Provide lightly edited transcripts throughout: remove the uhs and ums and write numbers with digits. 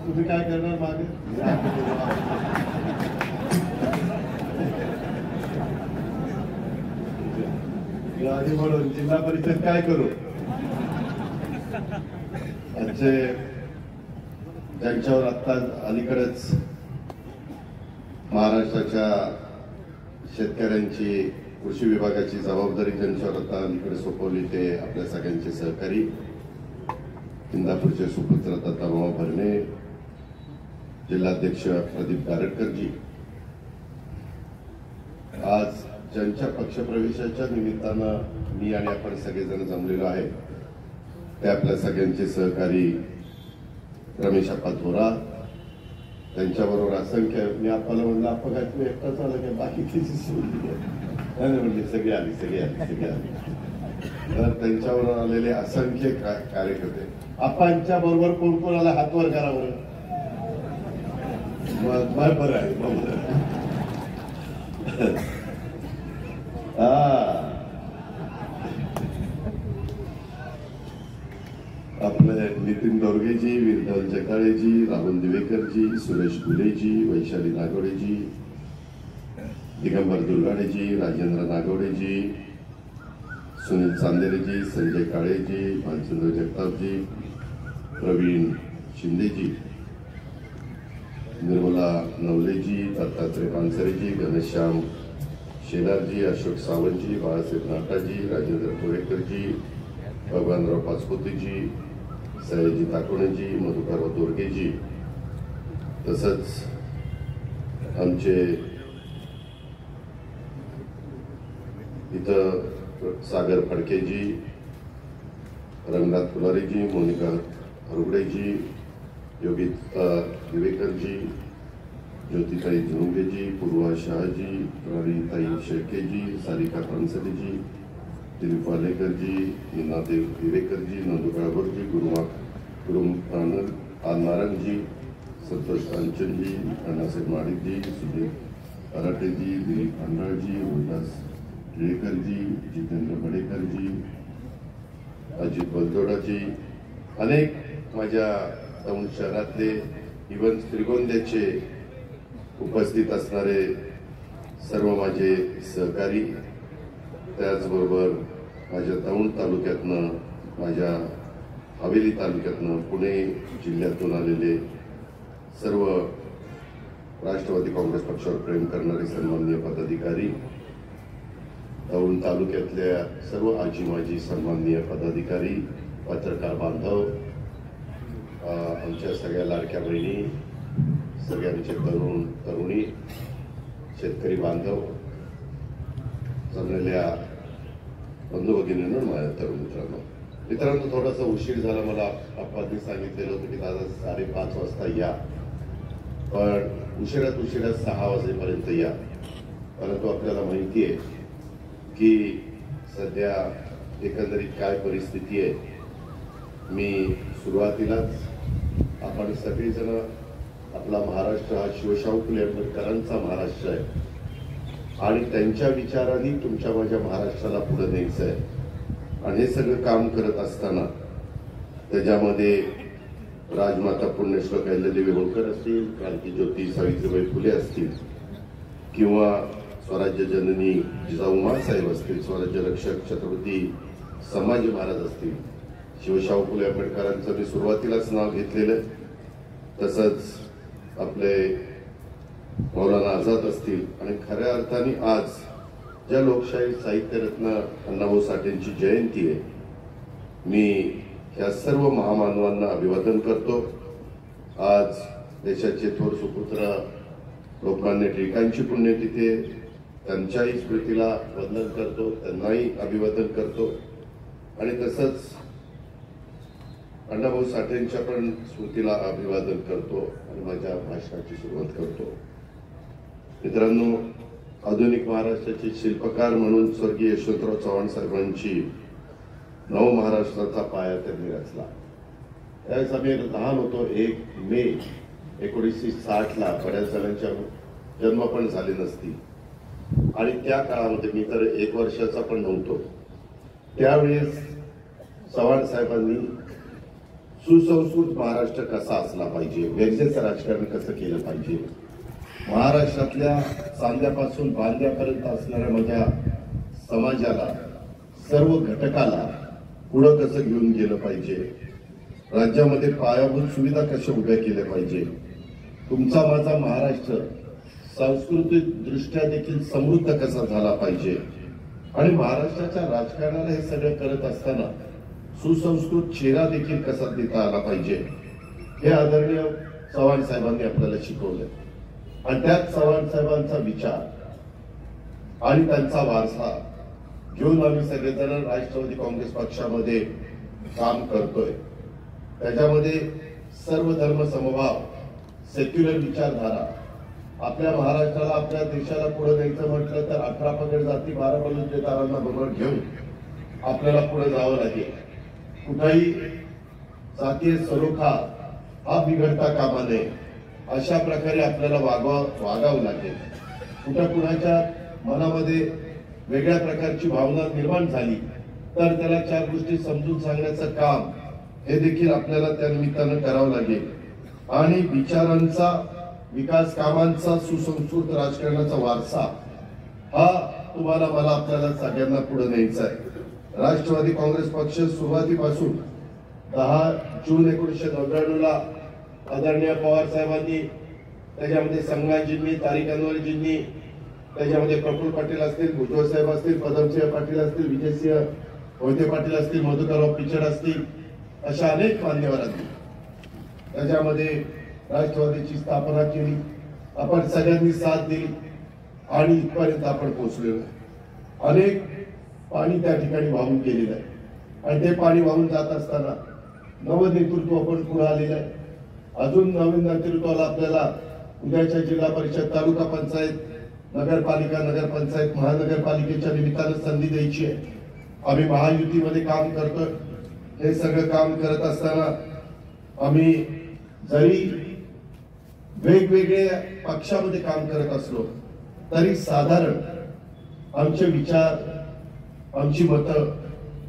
तुम्ही काय करणार मागे? आणि म्हणून जिल्हा परिषद काय करू? ज्यांच्यावर आता अलीकडेच महाराष्ट्राच्या शेतकऱ्यांची कृषी विभागाची जबाबदारी ज्यांच्यावर आता अलीकडे सोपवली ते आपल्या सगळ्यांचे सहकारी इंदापूरचे सुपुत्र दत्ताभाऊ भरणे, जिल्हाध्यक्ष प्रदीप गारटकरजी, आज ज्यांच्या पक्षप्रवेशाच्या निमित्तानं मी आणि आपण सगळेजण जमलेलो आहे ते आपल्या सगळ्यांचे सहकारी रमेश अप्पा थोरात, त्यांच्याबरोबर असंख्य, मी आपल्याला म्हणलं आपण काय तुम्ही एकटाच आला काय बाकीची म्हणले सगळे आली. तर त्यांच्याबरोबर आलेले असंख्य कार्यकर्ते, आपणच्या बरोबर कोण कोण आला हातवर करा बरं. बरं आहे. आपले नितीन दोरगेजी, विरधन जगदाळेजी, राहुल दिवेकरजी, सुरेश गुलेजी, वैशाली नागवडेजी, दिगंबर दुर्गाडेजी, राजेंद्र नागवडेजी, सुनील चांदेरेजी, संजय काळेजी, भालचंद्र जगतापजी, प्रवीण शिंदेजी, निर्मला नवलेजी, दत्तात्रय पानसरेजी, घनश्याम शेलारजी, अशोक सावंतजी, बाळासाहेब नाटाजी, राजेंद्र कोळेकरजी, भगवानराव पाचपुतेजी, सयाजी ताकोणेजी, मधुकरराव दोरगेजी, तसंच आमचे इथं सागर फडकेजी, रंगनाथ फुलारेजी, मोनिका हरुगडेजी, योगिता दिवेकरजी, ज्योतिताई झुंगेजी, पूर्वा शहाजी, राणीताई शेळकेजी, सारिका पानसरेजी, दिलीप वालेकरजी, मीनादेव दिवेकरजी, नंदुकाळवरजी, गुरुम नारायणजी, संतोष कांचनजी, अण्णासाहेब माडिकजी, सुधीर अराटेजी, दिलीप अंडाळजी, रोहिदास टिळेकरजी, जितेंद्र बडेकरजी, अजित बलदोडाजी, अनेक माझ्या दौंड शहरातले इव्हन श्रीगोंद्याचे उपस्थित असणारे सर्व माझे सहकारी, त्याचबरोबर माझ्या दौंड तालुक्यातनं, माझ्या हवेली तालुक्यातनं, पुणे जिल्ह्यातून आलेले सर्व राष्ट्रवादी काँग्रेस पक्षावर प्रेम करणारे सन्माननीय पदाधिकारी, दौंड तालुक्यातल्या सर्व आजी माजी सन्माननीय पदाधिकारी, पत्रकार बांधव, आमच्या सगळ्या लाडक्या बहिणी, सगळ्यांचे तरुण तरुणी, शेतकरी बांधव, जमलेल्या बंधू भगिनींनो, माझ्या तरुण मित्रांनो, थोडासा उशीर झाला. मला आप्पांनी सांगितलेलं होतं की दादा 5:30 वाजता या, पण उशिरात 6 वाजेपर्यंत या. परंतु आपल्याला माहिती आहे की सध्या एकंदरीत काय परिस्थिती आहे. मी सुरुवातीलाच आपण सगळेजण, आपला महाराष्ट्र हा शिवशाहू फुले आंबेडकरांचा महाराष्ट्र आहे आणि त्यांच्या विचारांनी तुमच्या माझ्या महाराष्ट्राला पुढे न्यायचं आहे. आणि हे सगळं काम करत असताना त्याच्यामध्ये राजमाता पुण्यश्लोक अहिल्यादेवी होळकर असतील, क्रांतीज्योती सावित्रीबाई फुले असतील, किंवा स्वराज्य जननी जिजाऊ माँसाहेब असतील, स्वराज्य रक्षक छत्रपती संभाजी महाराज असतील, शिवशाहू फुले आंबेडकरांचं मी सुरुवातीलाच नाव घेतलेलं, तसंच आपले मौलाना आझाद असतील, आणि खऱ्या अर्थाने आज ज्या लोकशाही साहित्यरत्न अण्णाभाऊ साठेंची जयंती आहे, मी या सर्व महामानवांना अभिवादन करतो. आज देशाचे थोर सुपुत्र लोकमान्य टिळकांची पुण्यतिथी आहे, त्यांच्याही स्मृतीला वंदन करतो, त्यांनाही अभिवादन करतो, आणि तसंच अण्णाभाऊ साठेंच्या पण स्मृतीला अभिवादन करतो आणि माझ्या भाषणाची सुरुवात करतो. मित्रांनो, आधुनिक महाराष्ट्राचे शिल्पकार म्हणून स्वर्गीय यशवंतराव चव्हाण साहेबांची नव महाराष्ट्राचा पाया त्यांनी रचला. त्यावेळेस आम्ही लहान होतो. 1 मे 1960ला बऱ्याच जणांच्या जन्म पण झाले नसतील, आणि त्या काळामध्ये मी तर 1 वर्षाचा पण नव्हतो. त्यावेळेस चव्हाण साहेबांनी सुसंस्कृत महाराष्ट्र कसा असला पाहिजे, गरजेचं राजकारण कसं केलं पाहिजे, महाराष्ट्रातल्या सांध्यापासून बांध्यापर्यंत असणाऱ्या माझ्या समाजाला, सर्व घटकाला पुढं कसं घेऊन गेलं पाहिजे, राज्यामध्ये पायाभूत सुविधा कशा उभ्या केल्या पाहिजे, तुमचा माझा महाराष्ट्र सांस्कृतिक दृष्ट्या देखील समृद्ध कसा झाला पाहिजे आणि महाराष्ट्राच्या राजकारणाला हे सगळं करत असताना सुसंस्कृत चेहरा देखील कसा देता आला पाहिजे, हे आदरणीय चव्हाण साहेबांनी आपल्याला शिकवलं आणि त्याच चव्हाण साहेबांचा विचार आणि त्यांचा वारसा घेऊन आम्ही सगळेजण राष्ट्रवादी काँग्रेस पक्षामध्ये काम करतोय। त्याच्यामध्ये सर्व धर्म समभाव, सेक्युलर विचारधारा, आपल्या महाराष्ट्राला आपल्या देशाला पुढे न्यायचं म्हटलं तर 18 पगड जाती 12 बलुतेदारांना बरोबर घेऊन आपल्याला पुढे जावं लागेल। कुठेही जातीय सलोखा हा बिघडता कामा नये, अशा प्रकारे आपल्याला वागावं लागेल। कुठं कुणाच्या मनामध्ये वेगळ्या प्रकारची भावना निर्माण झाली तर त्याला 4 गोष्टी समजून सांगण्याचं काम हे देखील आपल्याला त्या निमित्तानं करावं लागेल आणि विचारांचा, विकास कामांचा, सुसंस्कृत राजकारणाचा वारसा हा तुम्हाला मला आपल्याला सगळ्यांना पुढे न्यायचा आहे। राष्ट्रवादी काँग्रेस पक्ष सुरुवातीपासून 10 जून 1999 आदरणीय पवार साहेबांनी, त्याच्यामध्ये संग्रामजींनी, तारिक अनवरजींनी, त्याच्यामध्ये प्रफुल्ल पाटील असतील, भुजबळ साहेब असतील, पदमसिंह पाटील असतील, विजयसिंह मोहिते पाटील असतील, मधुकरराव पिचड असतील, अशा अनेक मान्यवरांनी त्याच्यामध्ये राष्ट्रवादीची स्थापना केली। आपण सगळ्यांनी साथ दिली आणि इथपर्यंत आपण पोहोचलेलो। अनेक पाणी त्या ठिकाणी वाहून गेलेलं आहे आणि ते पाणी वाहून जात असताना नवं नेतृत्व आपण पुढे आलेलं आहे। अजून नवीन नेतृत्वाला आपल्याला उद्याच्या जिल्हा परिषद, तालुका पंचायत, नगरपालिका, नगरपंचायत, महानगरपालिकेच्या निमित्तानं संधी द्यायची आहे। आम्ही महायुतीमध्ये काम करतोय। हे सगळं काम करत असताना आम्ही जरी वेगवेगळ्या पक्षामध्ये काम करत असलो तरी साधारण आमचे विचार, आमची मतं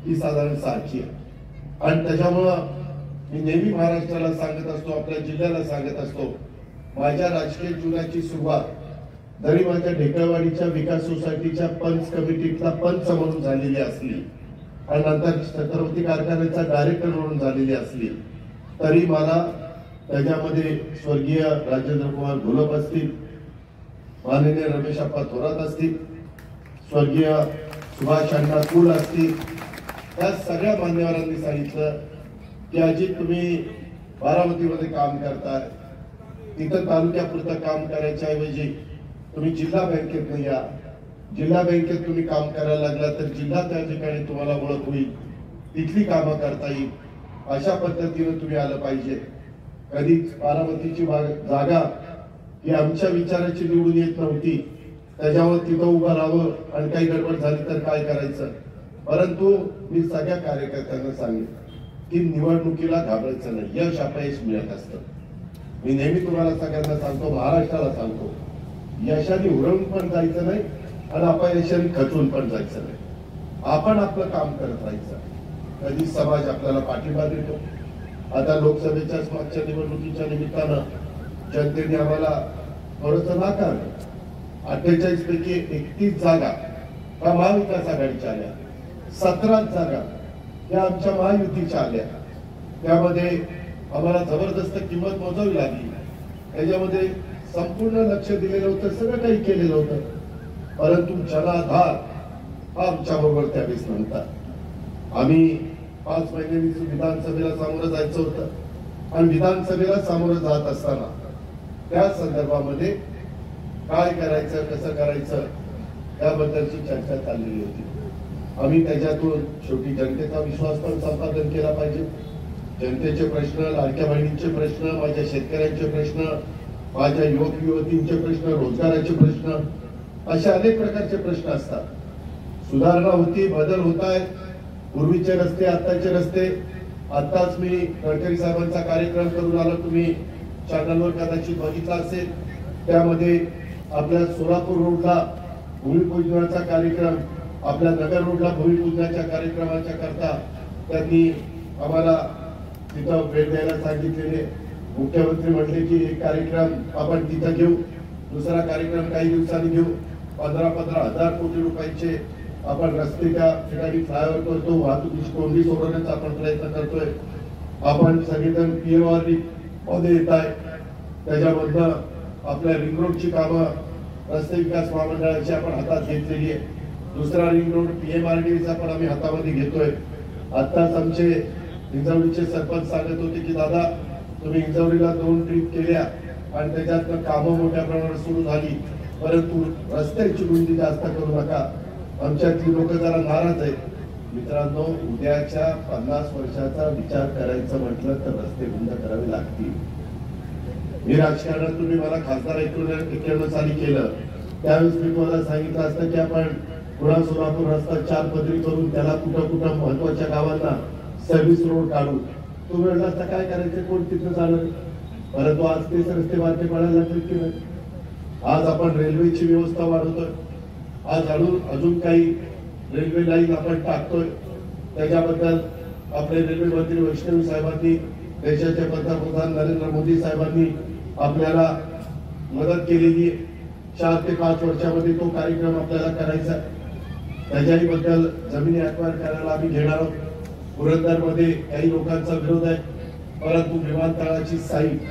ही साधारण सारखी आहे आणि त्याच्यामुळं मी नेहमी महाराष्ट्राला सांगत असतो, आपल्या जिल्ह्याला सांगत असतो, माझ्या राजकीय जीवनाची सुरुवात जरी माझ्या ढेकळवाडीच्या विकास सोसायटीच्या पंच कमिटीतला पंच म्हणून झालेली असली आणि नंतर छत्रपती कारखान्याचा डायरेक्टर म्हणून झालेली असली तरी मला त्याच्यामध्ये स्वर्गीय राजेंद्र कुमार घोलप असतील, माननीय रमेश अप्पा थोरात असतील, स्वर्गीय सुभाष अण्णा कुल असतील, त्या सगळ्या मान्यवरांनी सांगितलं की अजित, तुम्ही बारामतीमध्ये काम करताय, तिथं तालुक्यापुरतं काम करायच्या ऐवजी तुम्ही जिल्हा बँकेत या, जिल्हा बँकेत तुम्ही काम करायला लागला तर जिल्हा त्या ठिकाणी तुम्हाला ओळख होईल, तिथली कामं करता येईल, अशा पद्धतीने तुम्ही आलं पाहिजे। कधीच बारामतीची जागा ही आमच्या विचाराची निवडून येत नव्हती, त्याच्यावर तिथं उभं राहावं आणि काही गडबड झाली तर काय करायचं। परंतु मी सगळ्या कार्यकर्त्यांना सांगितलं की निवडणुकीला घाबरायचं नाही, यश अपयश मिळत असतं। मी नेहमी तुम्हाला सगळ्यांना सांगतो, महाराष्ट्राला सांगतो, यशाने उडवून पण जायचं नाही आणि अपयशाने खचून पण जायचं नाही। आपण आपलं काम करत राहायचं। कधी समाज आपल्याला पाठिंबा देतो। आता लोकसभेच्या मागच्या निवडणुकीच्या निमित्तानं जनतेने आम्हाला थोडंसं नाकारलं। 48 पैकी 31 जागा त्या महाविकास आघाडीच्या आल्या, 17 जागा त्या आमच्या महायुतीच्या आल्या। त्यामध्ये आम्हाला जबरदस्त किंमत मोजावी लागली, त्याच्यामध्ये संपूर्ण लक्ष दिलेलं होतं, सगळं काही केलेलं होतं, परंतु जनाधार हा आमच्या बरोबर त्यावेळेस नव्हता। आम्ही 5 महिन्यांनी विधानसभेला सामोरं जायचं होतं आणि विधानसभेला सामोरं जात असताना त्या संदर्भामध्ये काय करायचं, कसं करायचं त्याबद्दलची चर्चा चाललेली होती। आम्ही त्याच्यातून शेवटी जनतेचा विश्वास पण संपादन केला पाहिजे। जनतेचे प्रश्न, लाडक्या बहिणींचे प्रश्न, माझ्या शेतकऱ्यांचे प्रश्न, माझ्या युवक युवतींचे प्रश्न, रोजगाराचे प्रश्न, असे अनेक प्रकारचे प्रश्न असतात। सुधारणा होती, बदल होत आहेत, पूर्वीचे रस्ते, आत्ताचे रस्ते। आत्ताच मी गडकरी साहेबांचा कार्यक्रम करून आलो, तुम्ही चॅनलवर कदाचित बघितला असेल। त्यामध्ये आपल्या सोलापूर रोडला भूमिपूजनाचा कार्यक्रम, आपल्या नगर रोडला भूमिपूजनाच्या कार्यक्रमाच्या करता त्यांनी आम्हाला तिथं भेट द्यायला सांगितलेले. मुख्यमंत्री म्हटले की एक कार्यक्रम आपण तिथं घेऊ, दुसरा कार्यक्रम काही दिवसांनी घेऊ. 15,000 कोटी रुपयाचे आपण रस्ते त्या ठिकाणी फ्लायओव्हर करतो, वाहतुकीची कोंडी सोडवण्याचा आपण प्रयत्न करतोय. आपण सगळेजण पीएमआरडी मध्ये येत आहे, त्याच्यामधनं आपल्या रिंग रोडची कामं रस्ते विकास महामंडळाची आपण हातात घेतलेली आहे. दुसरा रिंग रोड पीएमआरडीचा पण आम्ही हातामध्ये घेतोय. आत्ताच आमचे इंजवडीचे सरपंच सांगत होते की दादा तुम्ही इंजवडीला 2 ट्रिप केल्या आणि त्याच्यात कामं मोठ्या प्रमाणात सुरू झाली, परंतु रस्त्याची रुंदी जास्त करू नका. आमच्यातली लोक जरा नाराज आहेत. मित्रांनो, उद्याच्या 50 वर्षाचा विचार करायचं म्हटलं तर रस्ते रुंद करावे लागतील. मी राजकारणात तुम्ही मला खासदार 91 साली केलं, त्यावेळेस मी तुम्हाला सांगितलं असतं की आपण पुणा सोलापूर रस्ता 4 पदरी करून त्याला कुठं कुठं महत्वाच्या गावांना सर्व्हिस रोड काढू. तुम्ही म्हणलं असता काय करायचं, कोण तिथं चालत. परंतु आज तेच रस्ते बारके पडायला लागले की नाही. आज आपण रेल्वेची व्यवस्था वाढवतोय, आज अजून काही रेल्वे लाईन आपण टाकतोय. त्याच्याबद्दल आपले रेल्वे मंत्री वैष्णवी साहेबांनी, देशाचे पंतप्रधान नरेंद्र मोदी साहेबांनी आपल्याला मदत केलेली आहे. 4 ते 5 वर्षामध्ये तो कार्यक्रम आपल्याला करायचा. त्याच्याही बद्दल जमिनी अक्वायर करायला आम्ही घेणार आहोत. पुरंदरमध्ये काही लोकांचा विरोध आहे, परंतु विमानतळाची साईट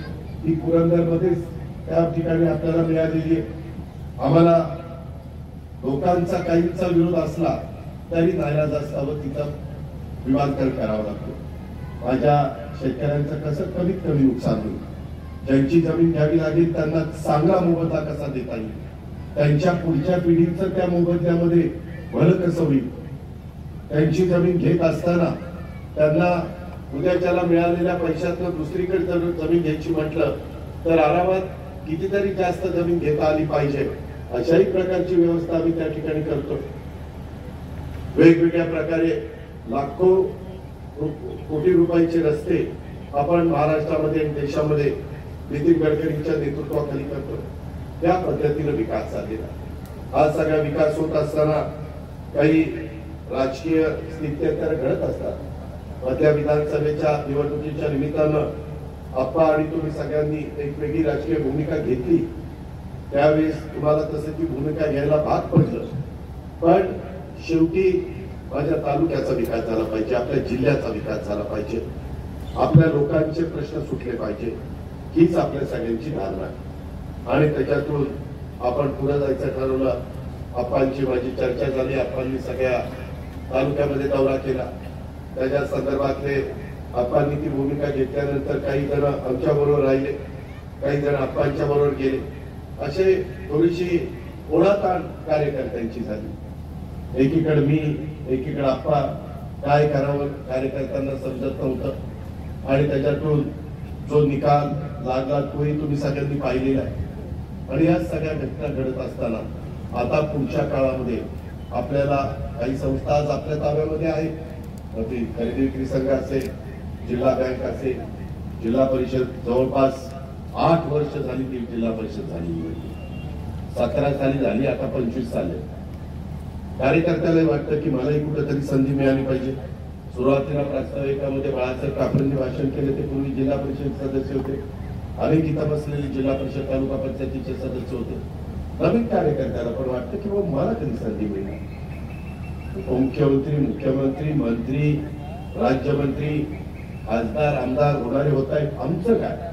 ही पुरंदरमध्येच त्या ठिकाणी आपल्याला मिळालेली आहे. आम्हाला लोकांचा काहींचा विरोध असला तरी नाईलाज असल्यावर तिथं विमानतळ करावं लागतो. माझ्या शेतकऱ्यांचं कसं कमीत कमी नुकसान होईल. ज्यांची जमीन घ्यावी लागेल त्यांना चांगला मोबदला कसा देता येईल, त्यांच्या पुढच्या पिढीचं त्या मोबदल्यामध्ये भलं कसं होईल. त्यांची जमीन घेत असताना त्यांना उद्याच्याला मिळालेल्या पैशातनं दुसरीकडे जमीन घ्यायची म्हटलं तर आरामात कितीतरी जास्त जमीन घेता आली पाहिजे. अशाही प्रकारची व्यवस्था आम्ही त्या ठिकाणी करतो. वेगवेगळ्या प्रकारे लाखो कोटी रुपयाचे रस्ते आपण महाराष्ट्रामध्ये आणि देशामध्ये नितीन गडकरींच्या नेतृत्वाखाली करतो. त्या पद्धतीने विकास झालेला. हा सगळा विकास होत असताना काही राजकीय स्थित्यंतर घडत असतात. मधल्या विधानसभेच्या निवडणुकीच्या निमित्तानं आप्पा आणि तुम्ही सगळ्यांनी एक वेगळी राजकीय भूमिका घेतली. त्यावेळेस तुम्हाला तसं ती भूमिका घ्यायला भाग पडलं. पण शेवटी माझ्या तालुक्याचा विकास झाला पाहिजे, आपल्या जिल्ह्याचा विकास झाला पाहिजे, आपल्या लोकांचे प्रश्न सुटले पाहिजे, हीच आपल्या सगळ्यांची धारणा आहे. आणि त्याच्यातून आपण पुढे जायचं ठरवलं. आप्पांची माझी चर्चा झाली. आप्पांनी सगळ्या तालुक्यामध्ये दौरा केला. त्याच्या संदर्भातले आप्पांनी ती भूमिका घेतल्यानंतर काही जण आमच्या बरोबर राहिले, काही जण आप्पांच्या बरोबर गेले. असे थोडीशी ओढाताण कार्यकर्त्यांची झाली. एकीकडे मी, एकीकडे आप्पा. काय करावं कार्यकर्त्यांना समजत नव्हतं. आणि त्याच्यातून जो निकाल लागला तोही तुम्ही सगळ्यांनी पाहिलेला आहे. आणि या सगळ्या घटना घडत असताना आता पुढच्या काळामध्ये आपल्याला काही संस्था आज आपल्या ताब्यामध्ये आहेत. ती खरेदी विक्री संघ असेल, जिल्हा बँक असेल, जिल्हा परिषद जवळपास 8 वर्ष झाली ती जिल्हा परिषद झाली. 17 साली झाली, आता 25 साली. कार्यकर्त्याला वाटतं की मलाही कुठेतरी संधी मिळाली पाहिजे. सुरुवातीला प्रास्ताविकामध्ये बाळासाहेब कापरेंनी भाषण केले. ते पूर्वी जिल्हा परिषद सदस्य होते. अनेक इथं बसलेले जिल्हा परिषद तालुका पंचायतीचे सदस्य होते. नवीन कार्यकर्त्याला पण वाटतं की बाबा मला कधी संधी मिळणार. मुख्यमंत्री, मुख्यमंत्री, मंत्री, राज्यमंत्री, खासदार, आमदार होणारे होत आहेत. आमचं काय.